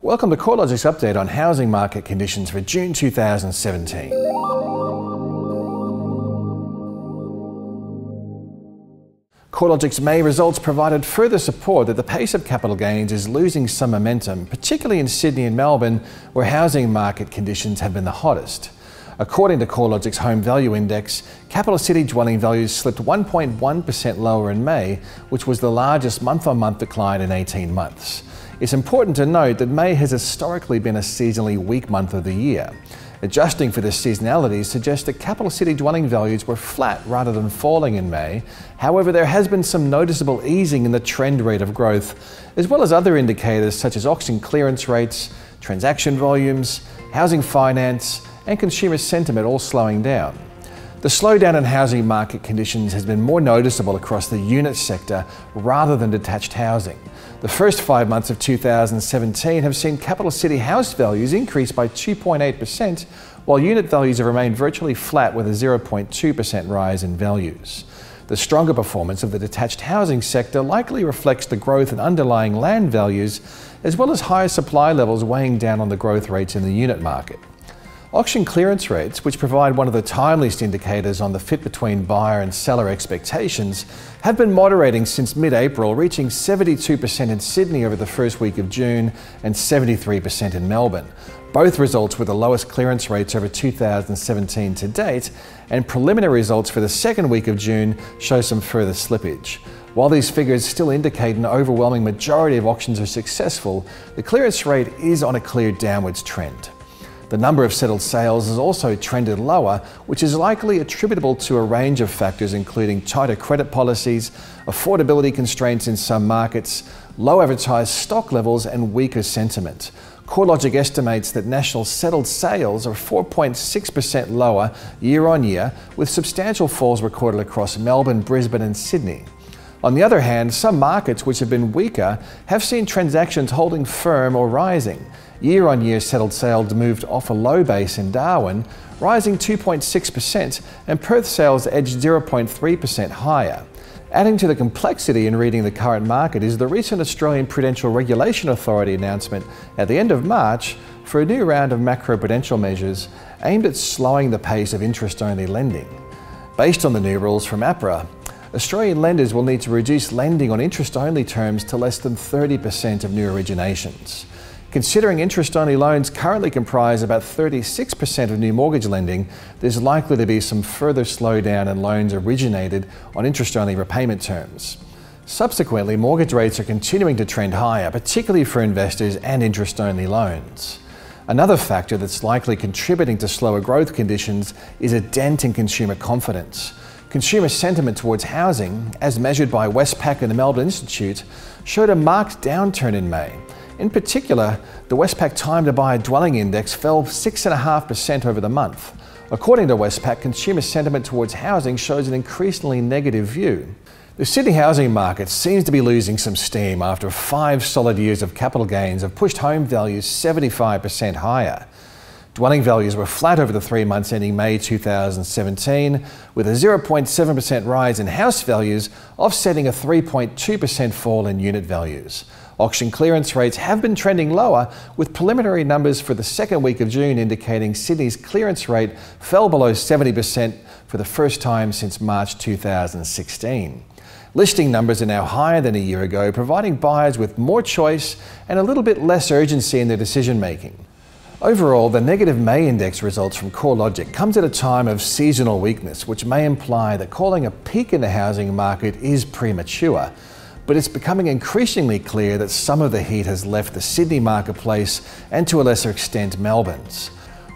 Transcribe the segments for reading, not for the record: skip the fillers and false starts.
Welcome to CoreLogic's update on housing market conditions for June 2017. CoreLogic's May results provided further support that the pace of capital gains is losing some momentum, particularly in Sydney and Melbourne, where housing market conditions have been the hottest. According to CoreLogic's Home Value Index, capital city dwelling values slipped 1.1% lower in May, which was the largest month-on-month decline in 18 months. It's important to note that May has historically been a seasonally weak month of the year. Adjusting for this seasonality suggests that capital city dwelling values were flat rather than falling in May. However, there has been some noticeable easing in the trend rate of growth, as well as other indicators such as auction clearance rates, transaction volumes, housing finance, and consumer sentiment all slowing down. The slowdown in housing market conditions has been more noticeable across the unit sector rather than detached housing. The first 5 months of 2017 have seen capital city house values increase by 2.8%, while unit values have remained virtually flat with a 0.2% rise in values. The stronger performance of the detached housing sector likely reflects the growth in underlying land values, as well as higher supply levels weighing down on the growth rates in the unit market. Auction clearance rates, which provide one of the timeliest indicators on the fit between buyer and seller expectations, have been moderating since mid-April, reaching 72% in Sydney over the first week of June and 73% in Melbourne. Both results were the lowest clearance rates over 2017 to date, and preliminary results for the second week of June show some further slippage. While these figures still indicate an overwhelming majority of auctions are successful, the clearance rate is on a clear downwards trend. The number of settled sales has also trended lower, which is likely attributable to a range of factors including tighter credit policies, affordability constraints in some markets, low advertised stock levels and weaker sentiment. CoreLogic estimates that national settled sales are 4.6% lower year on year, with substantial falls recorded across Melbourne, Brisbane and Sydney. On the other hand, some markets which have been weaker have seen transactions holding firm or rising. Year-on-year settled sales moved off a low base in Darwin, rising 2.6%, and Perth sales edged 0.3% higher. Adding to the complexity in reading the current market is the recent Australian Prudential Regulation Authority announcement at the end of March for a new round of macroprudential measures aimed at slowing the pace of interest-only lending. Based on the new rules from APRA, Australian lenders will need to reduce lending on interest-only terms to less than 30% of new originations. Considering interest-only loans currently comprise about 36% of new mortgage lending, there's likely to be some further slowdown in loans originated on interest-only repayment terms. Subsequently, mortgage rates are continuing to trend higher, particularly for investors and interest-only loans. Another factor that's likely contributing to slower growth conditions is a dent in consumer confidence. Consumer sentiment towards housing, as measured by Westpac and the Melbourne Institute, showed a marked downturn in May. In particular, the Westpac Time to Buy a Dwelling Index fell 6.5% over the month. According to Westpac, consumer sentiment towards housing shows an increasingly negative view. The Sydney housing market seems to be losing some steam after 5 solid years of capital gains have pushed home values 75% higher. Dwelling values were flat over the 3 months ending May 2017, with a 0.7% rise in house values offsetting a 3.2% fall in unit values. Auction clearance rates have been trending lower, with preliminary numbers for the second week of June indicating Sydney's clearance rate fell below 70% for the first time since March 2016. Listing numbers are now higher than a year ago, providing buyers with more choice and a little bit less urgency in their decision making. Overall, the negative May index results from CoreLogic comes at a time of seasonal weakness, which may imply that calling a peak in the housing market is premature. But it's becoming increasingly clear that some of the heat has left the Sydney marketplace and to a lesser extent Melbourne's.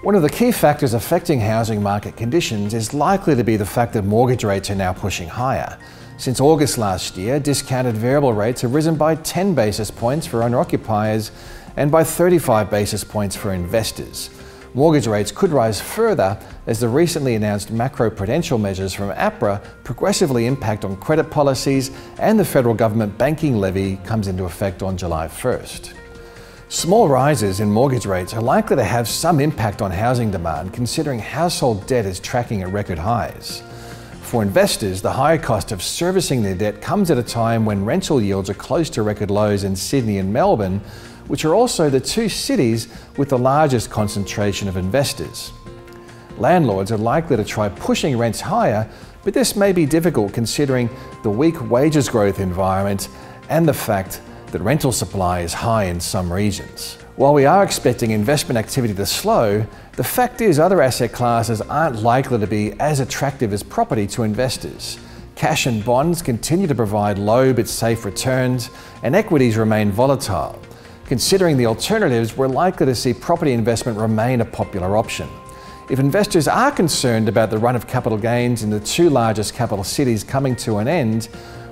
One of the key factors affecting housing market conditions is likely to be the fact that mortgage rates are now pushing higher. Since August last year, discounted variable rates have risen by 10 basis points for owner-occupiers and by 35 basis points for investors. Mortgage rates could rise further as the recently announced macroprudential measures from APRA progressively impact on credit policies and the federal government banking levy comes into effect on July 1st. Small rises in mortgage rates are likely to have some impact on housing demand, considering household debt is tracking at record highs. For investors, the higher cost of servicing their debt comes at a time when rental yields are close to record lows in Sydney and Melbourne, which are also the two cities with the largest concentration of investors. Landlords are likely to try pushing rents higher, but this may be difficult considering the weak wages growth environment and the fact that rental supply is high in some regions. While we are expecting investment activity to slow, the fact is other asset classes aren't likely to be as attractive as property to investors. Cash and bonds continue to provide low but safe returns, and equities remain volatile. Considering the alternatives, we're likely to see property investment remain a popular option. If investors are concerned about the run of capital gains in the two largest capital cities coming to an end,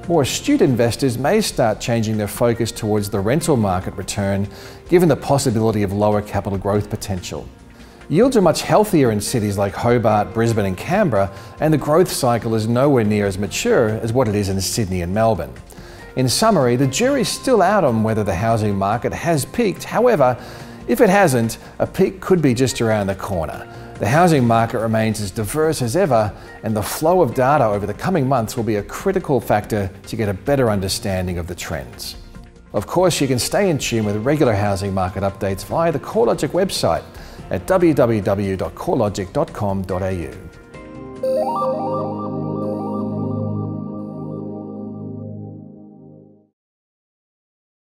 more astute investors may start changing their focus towards the rental market return, given the possibility of lower capital growth potential. Yields are much healthier in cities like Hobart, Brisbane and Canberra, and the growth cycle is nowhere near as mature as what it is in Sydney and Melbourne. In summary, the jury's still out on whether the housing market has peaked. However, if it hasn't, a peak could be just around the corner. The housing market remains as diverse as ever, and the flow of data over the coming months will be a critical factor to get a better understanding of the trends. Of course, you can stay in tune with regular housing market updates via the CoreLogic website at www.corelogic.com.au.